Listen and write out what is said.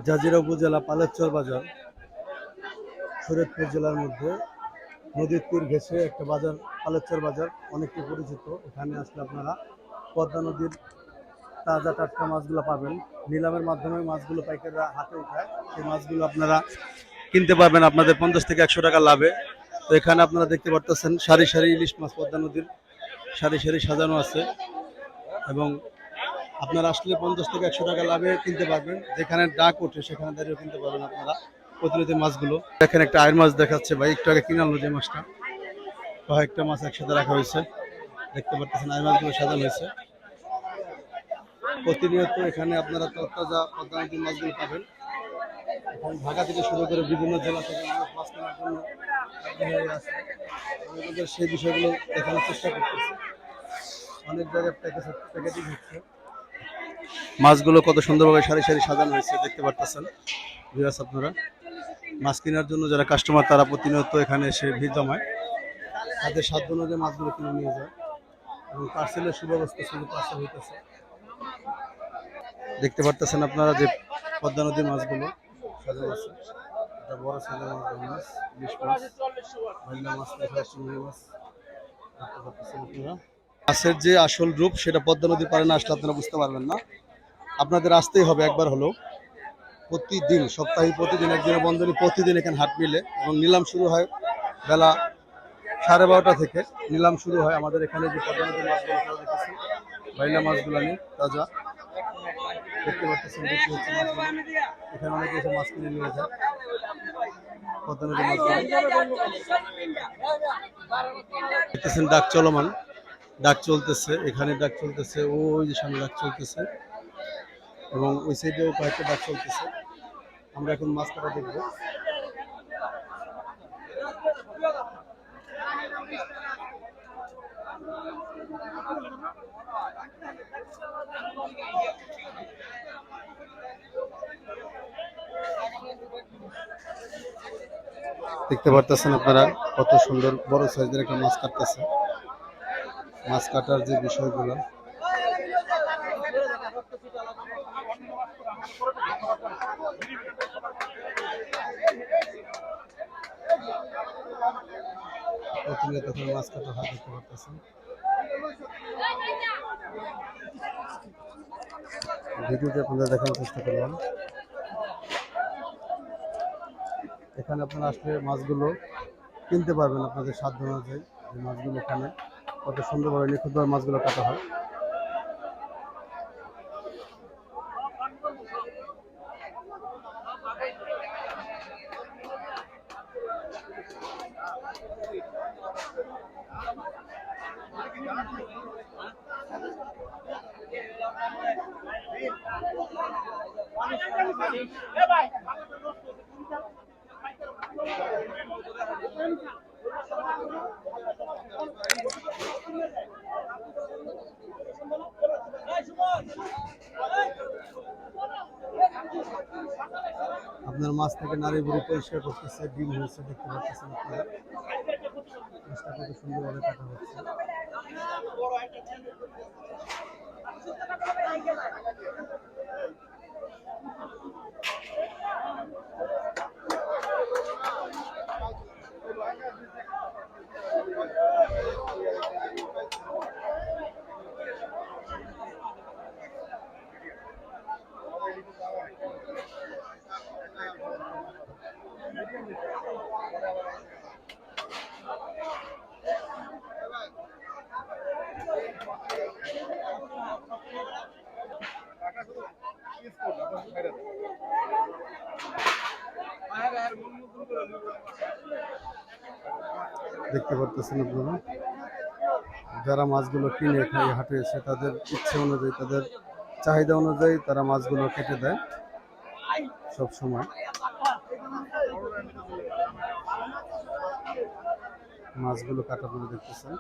Jazeera উপজেলা পালেরচর বাজার শরীয়তপুর জেলার মধ্যে নদীর তীর ঘেঁষে একটা বাজার পালেরচর বাজার অনেকটি পরিচিত। এখানে আসলে আপনারা পদ্মা নদীর তাজা টাটকা মাছগুলো পাবেন। নিলামের মাধ্যমে মাছগুলো পাইকাররা হাতে উঠায়, সেই মাছগুলো আপনারা কিনতে পারবেন আপনাদের 50 থেকে 100 টাকা লাভে। তো এখানে আপনারা দেখতে পারতেছেন সারি সারি ইলিশ মাছ পদ্মা নদীর সারি সারি সাজানো আছে, এবং আপনারা আসলে 50 থেকে 100 টাকা লাভে কিনতে পারবেন। যেখানে ডাক ওঠে সেখানে দাঁড়িয়ে কিনতে পারবেন আপনারা প্রতিনিধি মাছগুলো। দেখেন একটা আয়ের মাছ দেখাচ্ছে ভাই, একটু আগে কিনে আনলো যে মাছটা, কয়েকটা মাছ একসাথে রাখা হয়েছে। দেখতে পাচ্ছেন আয়ের মাছগুলো সাজানো হয়েছে। প্রতিনিয়ত এখানে আপনারা তাজা পদ্মা নদীর মাছগুলো পাবেন। এখন ঢাকা থেকে শুরু করে বিভিন্ন জেলা থেকে মানুষ মাছ কেনার জন্য হয়ে আসে। আমাদের সেই বিষয়গুলো দেখানোর চেষ্টা করতেছে। অনেক জায়গায় প্যাকেটিং হচ্ছে। মাছগুলো কত সুন্দরভাবে সারি সারি সাজানো হয়েছে দেখতে পারতেছেন ভিউয়ার্স আপনারা। মাছ কেনার জন্য যারা কাস্টমার তারা প্রতিনিয়ত এখানে এসে ভিড় জমায়, তাদের সাধ্য অনুযায়ী মাছগুলো কিনে নিয়ে যায়, এবং পার্সেলের সুব্যবস্থা শুধু পার্সেল হইতেছে। দেখতে পারতেছেন আপনারা যে পদ্মা নদীর মাছগুলো সাজানো আছে। এটা বড় সাইজের মাছ, ইলিশ মাছ, ভাইলা মাছ, চিংড়ি মাছ দেখতে পারতেছেন আপনারা। মাছের যে আসল রূপ সেটা পদ্মা নদীর পারে না আসলে আপনারা বুঝতে পারবেন না। আপনাদের আসতেই হবে একবার হলেও। প্রতিদিন সপ্তাহে প্রতিদিন একদিনের বন্ধ নেই, প্রতিদিন এখানে হাট মিলে, এবং নিলাম শুরু হয় বেলা 12:30 থেকে। নিলাম শুরু হয় আমাদের এখানে যে পদ্মা নদীর মাছগুলো দেখতেছি, ভাইলা মাছগুলো নিয়ে তাজা দেখতে পাচ্ছেন বিক্রি হচ্ছে মাছগুলো। এখানে অনেকে এসে মাছ কিনে নিয়ে যায় পদ্মা নদীর মাছগুলো। দেখতেছেন ডাক চলমান, ডাক চলতেছে, এখানে ডাক চলতেছে, ওই যে সামনে ডাক চলতেছে, এবং ওই সাইডেও কয়েকটা ডাক চলতেছে। আমরা এখন মাছ কাটা দেখবো। দেখতে পারতেছেন আপনারা কত সুন্দর বড় সাইজের একটা মাছ কাটতেছে। মাছ কাটার যে বিষয়গুলো প্রতিনিয়ত মাছ কাটা হয় দেখতে পারতেছেন। ভিডিওতে আপনাদের দেখানোর চেষ্টা করলাম। এখানে আপনারা আসলে মাছগুলো কিনতে পারবেন আপনাদের সাধ্য অনুযায়ী। যে মাছগুলো এখানে কত সুন্দরভাবে নিখুঁতভাবে মাছগুলো কাটা হয়। আপনার মাছ থেকে নারী বুড়ি পরিষ্কার করতেছে, ডিম হয়েছে দেখতে পাচ্ছেন আপনারা। মাছটা কত সুন্দরভাবে কাটা হচ্ছে। দেখতে পারতেছেন আপনারা, যারা মাছগুলো কিনে খাই হাটে এসে তাদের ইচ্ছে অনুযায়ী তাদের চাহিদা অনুযায়ী তারা মাছগুলো কেটে দেয় সব সময়। মাছগুলো কাটা করে দেখতেছেন।